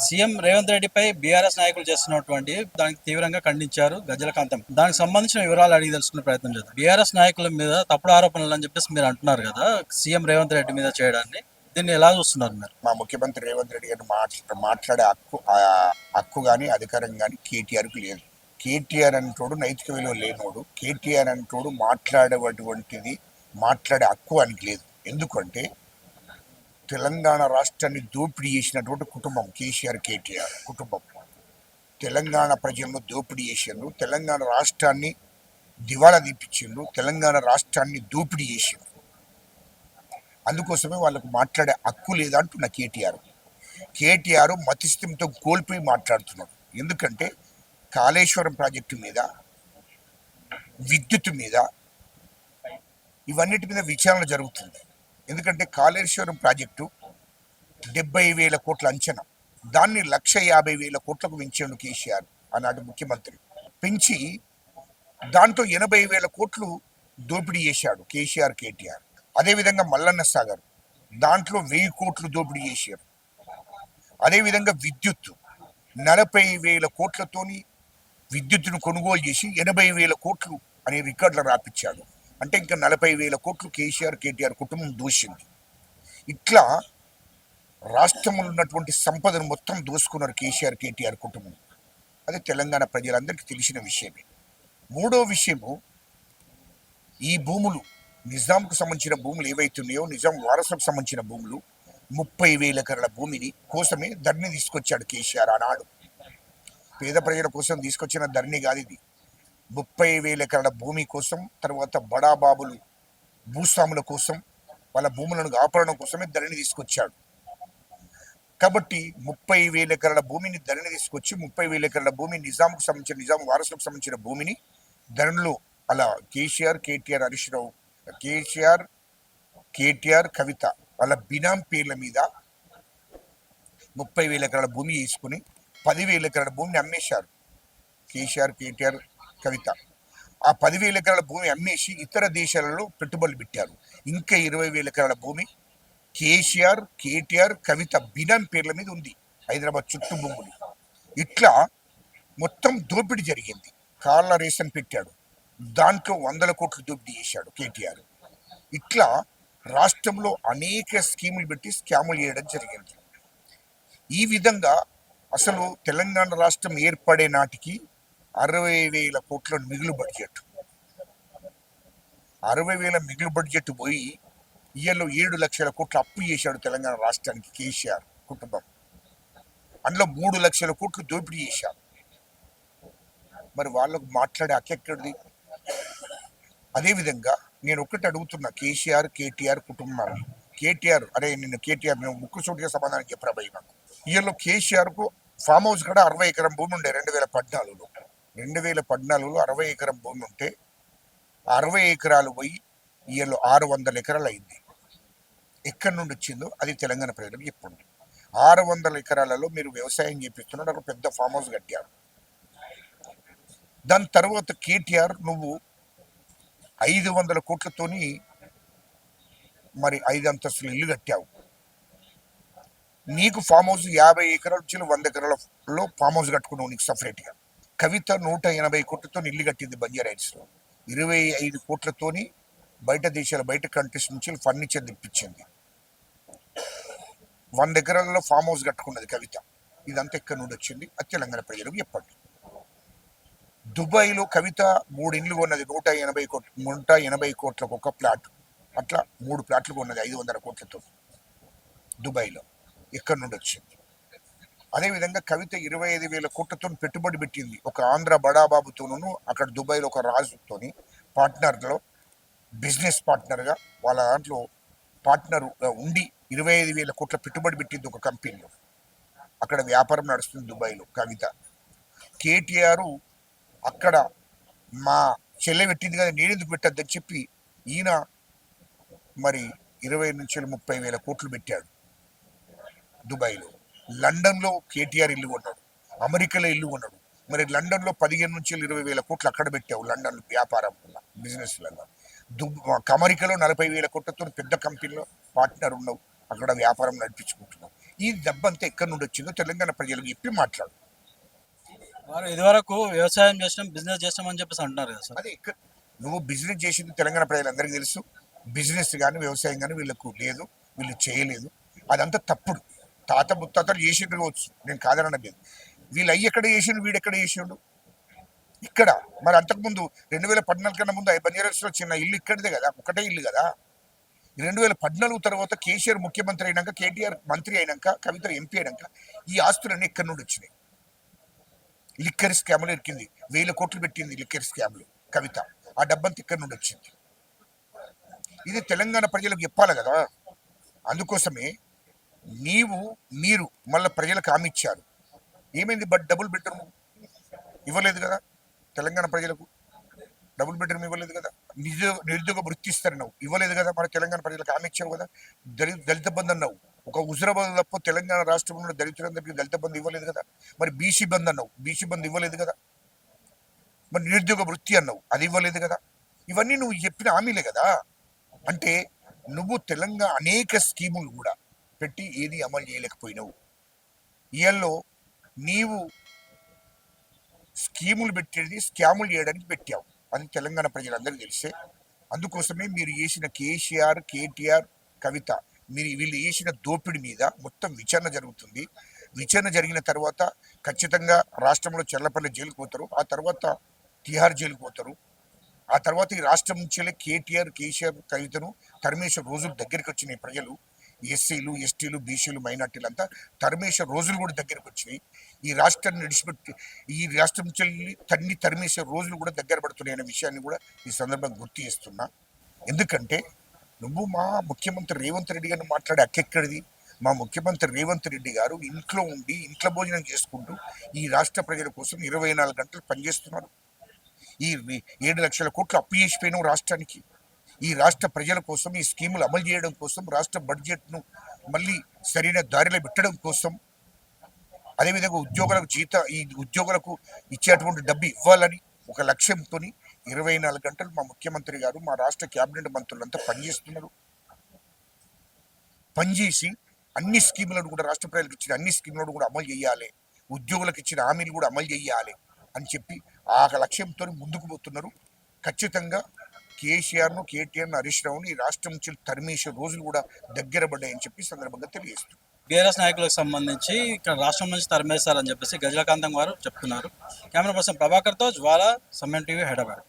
CM Revanth రెడ్డిపై BRS నాయకులు చేస్తున్నటువంటి దానికి తీవ్రంగా ఖండించారు గజలకాంతం. దానికి సంబంధించిన వివరాలు అడిగి తెలుసుకునే ప్రయత్నం చేద్దాం. బీఆర్ఎస్ నాయకుల మీద తప్పుడు ఆరోపణలు అని చెప్పేసి మీరు అంటున్నారు కదా, సీఎం రేవంత్ రెడ్డి మీద చేయడాన్ని, దీన్ని ఎలా చూస్తున్నారు మీరు? మా ముఖ్యమంత్రి రేవంత్ రెడ్డి గారు మాట్లాడే హక్కు కానీ అధికారం కానీ కేటీఆర్కి లేదు. కేటీఆర్ అంటోడు నైతిక విలువ లేనోడు. కేటీఆర్ అంటోడు మాట్లాడే హక్కు ఆయనకి లేదు. ఎందుకంటే తెలంగాణ రాష్ట్రాన్ని దోపిడీ చేసినటువంటి కుటుంబం కేసీఆర్ కేటీఆర్ కుటుంబం. తెలంగాణ ప్రజలను దోపిడీ చేసిండ్రు, తెలంగాణ రాష్ట్రాన్ని దివాళా తీపించిండ్రు, తెలంగాణ రాష్ట్రాన్ని దోపిడీ చేసిండ్రు. అందుకోసమే వాళ్ళకు మాట్లాడే హక్కు లేదంటున్న కేటీఆర్ మతిస్థిమితో కోల్పోయి మాట్లాడుతున్నాడు. ఎందుకంటే కాళేశ్వరం ప్రాజెక్టు మీద, విద్యుత్ మీద, ఇవన్నిటి మీద విచారణ జరుగుతుంది. ఎందుకంటే కాళేశ్వరం ప్రాజెక్టు 70,000 కోట్ల అంచనా, దాన్ని 1,50,000 కోట్లకు పెంచాడు కేసీఆర్ ఆనాటి ముఖ్యమంత్రి. పెంచి దాంట్లో 80,000 కోట్లు దోపిడీ చేశాడు కేటీఆర్. అదేవిధంగా మల్లన్న సాగర్, దాంట్లో 1,000 కోట్లు దోపిడీ చేశారు. అదేవిధంగా విద్యుత్ 40,000 కోట్లతోని విద్యుత్తును కొనుగోలు చేసి 80,000 కోట్లు అనే రికార్డులు రాపించాడు. అంటే ఇంకా 40,000 కోట్లు కేటీఆర్ కుటుంబం దోషింది. ఇట్లా రాష్ట్రంలో ఉన్నటువంటి సంపదను మొత్తం దోసుకున్నారు కేటీఆర్ కుటుంబం. అది తెలంగాణ ప్రజలందరికీ తెలిసిన విషయమే. మూడో విషయము, ఈ భూములు నిజాంకు సంబంధించిన భూములు ఏవైతున్నాయో, నిజాం వారసులకు సంబంధించిన భూములు 30,000 ఎకరాల భూమిని కోసమే ధరణి తీసుకొచ్చాడు కేసీఆర్ ఆనాడు. పేద ప్రజల కోసం తీసుకొచ్చిన ధరణి కాదు ఇది. 30,000 ఎకరాల భూమి కోసం, తర్వాత బడాబాబులు భూస్వాముల కోసం, వాళ్ళ భూములను కాపాడడం కోసమే ధరణి తీసుకొచ్చాడు. కాబట్టి 30,000 ఎకరాల భూమిని ధరణి తీసుకొచ్చి 30,000 ఎకరాల భూమి నిజాంకు సంబంధించిన, నిజాం వారసులకు సంబంధించిన భూమిని ధరణిలో అలా కేటీఆర్ హరీష్ రావు, కేటీఆర్ కవిత వాళ్ళ బినాం పేర్ల మీద 30,000 ఎకరాల భూమి తీసుకుని 10,000 ఎకరాల భూమిని అమ్మేశారు కేటీఆర్ కవిత. ఆ 10,000 ఎకరాల భూమి అమ్మేసి ఇతర దేశాలలో పెట్టుబడులు పెట్టారు. ఇంకా 20,000 ఎకరాల భూమి కేటీఆర్ కవిత బినాం పేర్ల మీద ఉంది, హైదరాబాద్ చుట్టూ భూములు. ఇట్లా మొత్తం దోపిడీ జరిగింది. కార్ల రేషన్ పెట్టాడు, దాంట్లో 100 కోట్లు దోపిడీ చేశాడు కేటీఆర్. ఇట్లా రాష్ట్రంలో అనేక స్కీములు పెట్టి స్కాములు చేయడం జరిగింది. ఈ విధంగా అసలు తెలంగాణ రాష్ట్రం ఏర్పడే నాటికి 60,000 కోట్ల మిగులు బడ్జెట్, 60,000 మిగులు బడ్జెట్ పోయి ఇయ్యలో 7 లక్షల కోట్లు అప్పు చేశాడు తెలంగాణ రాష్ట్రానికి కేసీఆర్ కుటుంబం. అందులో 3 లక్షల కోట్లు దోపిడీ చేశారు. మరి వాళ్ళకు మాట్లాడే హక్కెక్కడిది? అదేవిధంగా నేను ఒక్కటి అడుగుతున్నా కేటీఆర్ కుటుంబాన్ని. నేను ముక్కుసూటిగా సమాధానం చెప్పరా భయ్ నాకు. ఇయ్యలో కేసీఆర్కు ఫామ్ హౌస్ కూడా 60 ఎకరం భూమి ఉండే 2014లో. 2014లో 60 ఎకరం భూమి ఉంటే 60 ఎకరాలు పోయి ఇయ్యలో 600 ఎకరాలు అయింది. ఎక్కడి నుండి వచ్చిందో అది తెలంగాణ ప్రజలకు చెప్పండి. 600 ఎకరాలలో మీరు వ్యవసాయం చేపిస్తున్నారు, అక్కడ పెద్ద ఫామ్ హౌస్ కట్టారు. దాని తర్వాత కేటీఆర్ నువ్వు 500 కోట్లతోని మరి 5 అంతస్తులు ఇల్లు కట్టావు. నీకు ఫామ్ హౌస్ 50 ఎకరాల నుంచి 100 ఎకరాలలో ఫామ్ హౌస్ కట్టుకున్నావు నీకు సపరేట్గా. కవిత 180 కోట్లతో ఇల్లు కట్టింది బంజారాహిల్స్లో. 25 కోట్లతోని బయట కంట్రీస్ నుంచి ఫర్నిచర్ తెప్పించింది. 100 ఎకరాలలో ఫామ్ హౌస్ కట్టుకున్నది కవిత. ఇదంతా ఎక్కడి నుండి వచ్చింది? అది తెలంగాణ ప్రజలకు చెప్పండి. దుబాయ్లో కవిత 3 ఇండ్లు కొన్నది, 180 కోట్లకు ఒక ప్లాట్. అట్లా 3 ప్లాట్లు కొన్నది 500 కోట్లతో దుబాయ్లో. ఎక్కడి నుండి వచ్చింది? అదేవిధంగా కవిత 25,000 కోట్లతో పెట్టుబడి పెట్టింది ఒక ఆంధ్ర బడాబాబుతోనూ, అక్కడ దుబాయ్లో ఒక రాజుతోని పార్ట్నర్లో, బిజినెస్ పార్ట్నర్గా వాళ్ళ దాంట్లో పార్ట్నర్ ఉండి 25,000 కోట్ల పెట్టుబడి పెట్టింది ఒక కంపెనీలో. అక్కడ వ్యాపారం నడుస్తుంది దుబాయ్లో కవిత. కేటీఆర్ అక్కడ మా చెల్లె పెట్టింది కదా నేనెందుకు పెట్టద్దని చెప్పి ఈయన మరి 20 నుంచి 30,000 కోట్లు పెట్టాడు దుబాయ్లో. లండన్లో కేటీఆర్ ఇల్లు కొన్నాడు, అమెరికాలో ఇల్లు కొన్నాడు. మరి లండన్లో 15 నుంచి 20,000 కోట్లు అక్కడ పెట్టావు లండన్ వ్యాపారం వల్ల, బిజినెస్లలో. అమెరికాలో 40,000 కోట్లతో పెద్ద కంపెనీలో పార్ట్నర్ ఉన్నావు, అక్కడ వ్యాపారం నడిపించుకుంటున్నావు. ఈ డబ్బంతా ఎక్కడి నుండి వచ్చిందో తెలంగాణ ప్రజలకు చెప్పి మాట్లాడు. వారు ఇదివరకు వ్యవసాయం చేసినాం, బిజినెస్ చేసినాం అని చెప్పేసి అంటున్నారు కదా సార్. అదే నువ్వు బిజినెస్ చేసింది తెలంగాణ ప్రజలందరికీ తెలుసు. బిజినెస్ కానీ వ్యవసాయం కానీ వీళ్ళకు లేదు, వీళ్ళు చేయలేదు. అదంతా తప్పుడు. తాత ముత్తాతలు చేసిండు కావచ్చు, నేను కాదనడం లేదు. వీళ్ళు అయ్యి ఎక్కడ చేసిండు, వీడు ఎక్కడ చేసిండు? ఇక్కడ. మరి అంతకుముందు 2014 కన్నా ముందు బంజారాస్లో చిన్న ఇల్లు ఇక్కడిదే కదా, ఒకటే ఇల్లు కదా. 2014 తర్వాత కేసీఆర్ ముఖ్యమంత్రి అయినాక, కేటీఆర్ మంత్రి అయినాక, కవిత ఎంపీ అయినాక ఈ ఆస్తులన్నీ ఎక్కడి నుండి వచ్చినాయి? లిక్కర్ స్కామ్లో ఇరికింది, 1000 కోట్లు పెట్టింది లిక్కర్ స్కామ్లో కవిత. ఆ డబ్బంతా ఇక్కడి నుండి వచ్చింది. ఇది తెలంగాణ ప్రజలకు చెప్పాలి కదా. అందుకోసమే మీరు మళ్ళీ ప్రజలకు హామీ ఇచ్చారు. ఏమైంది? బట్ డబుల్ బెడ్రూమ్ ఇవ్వలేదు కదా తెలంగాణ ప్రజలకు. డబుల్ బెడ్రూమ్ ఇవ్వలేదు కదా. నిరుద్యోగ వృత్తి ఇస్తారు నువ్వు, ఇవ్వలేదు కదా. మన తెలంగాణ ప్రజలకు హామీ ఇచ్చావు కదా. దళిత బంధు అన్నావు, ఒక హుజరాబాద్ తప్ప తెలంగాణ రాష్ట్రంలో దళితులందరికీ దళిత బంధు ఇవ్వలేదు కదా. మరి బీసీ బంధు అన్నావు, బీసీ బంధు ఇవ్వలేదు కదా. మరి నిరుద్యోగ వృత్తి అన్నావు, అది ఇవ్వలేదు కదా. ఇవన్నీ నువ్వు చెప్పిన హామీలే కదా. అంటే నువ్వు తెలంగాణ అనేక స్కీములు కూడా పెట్టి ఏది అమలు చేయలేకపోయినావు. ఇయల్లో నీవు స్కీములు పెట్టేది స్కాములు చేయడానికి పెట్టావు, అది తెలంగాణ ప్రజలందరికీ తెలిసే. అందుకోసమే మీరు చేసిన కేసీఆర్, కేటీఆర్, కవిత, వీళ్ళు చేసిన దోపిడీ మీద మొత్తం విచారణ జరుగుతుంది. విచారణ జరిగిన తర్వాత ఖచ్చితంగా రాష్ట్రంలో చెల్లపల్లి జైలుకు పోతారు, ఆ తర్వాత తిహార్ జైలుకు పోతారు. ఆ తర్వాత ఈ రాష్ట్రం నుంచే కేటీఆర్, కేసీఆర్, కవితను తరిమేసే రోజులు దగ్గరికి వచ్చినాయి. ప్రజలు, ఎస్సీలు, ఎస్టీలు, బీసీలు, మైనార్టీలు అంతా తరిమేసే రోజులు కూడా దగ్గరకు వచ్చినాయి. ఈ రాష్ట్రాన్ని విడిచిపెట్టి ఈ రాష్ట్రం నుంచి తరిమేసే రోజులు కూడా దగ్గర పడుతున్నాయి అనే విషయాన్ని కూడా ఈ సందర్భంగా గుర్తు చేస్తున్నా. ఎందుకంటే నువ్వు మా ముఖ్యమంత్రి రేవంత్ రెడ్డి గారిని మాట్లాడే అక్కెక్కడిది? మా ముఖ్యమంత్రి రేవంత్ రెడ్డి గారు ఇంట్లో ఉండి ఇంట్లో భోజనం చేసుకుంటూ ఈ రాష్ట్ర ప్రజల కోసం 24 గంటలు పనిచేస్తున్నారు. ఈ 7 లక్షల కోట్లు అప్పు చేసిపోయినాం రాష్ట్రానికి. ఈ రాష్ట్ర ప్రజల కోసం, ఈ స్కీములు అమలు చేయడం కోసం, రాష్ట్ర బడ్జెట్ను మళ్ళీ సరైన దారిలో పెట్టడం కోసం, అదేవిధంగా ఈ ఉద్యోగులకు ఇచ్చేటువంటి డబ్బు ఇవ్వాలని ఒక లక్ష్యంతో 24 గంటలు మా ముఖ్యమంత్రి గారు, మా రాష్ట్ర కేబినెట్ మంత్రులంతా పనిచేస్తున్నారు. పనిచేసి అన్ని స్కీములను కూడా, రాష్ట్ర ప్రజలకు ఇచ్చిన అన్ని స్కీములను కూడా అమలు చేయాలి, ఉద్యోగులకు ఇచ్చిన హామీలు కూడా అమలు చేయాలి అని చెప్పి ఆ లక్ష్యంతో ముందుకు పోతున్నారు. ఖచ్చితంగా కేసీఆర్ను, కేటీఆర్ను, హరీష్ రావును ఈ రాష్ట్రం నుంచి తరిమేసే రోజులు కూడా దగ్గర పడ్డాయని చెప్పి సందర్భంగా తెలియజేస్తున్నారు. బీఆర్ఎస్ నాయకులకు సంబంధించి ఇక్కడ రాష్ట్రం నుంచి తరిమేస్తారని చెప్పేసి గజలకాంతం గారు చెప్తున్నారు. కెమెరా పర్సన్ ప్రభాకర్తో జ్వాల, సమ్మెన్ టీవీ, హైదరాబాద్.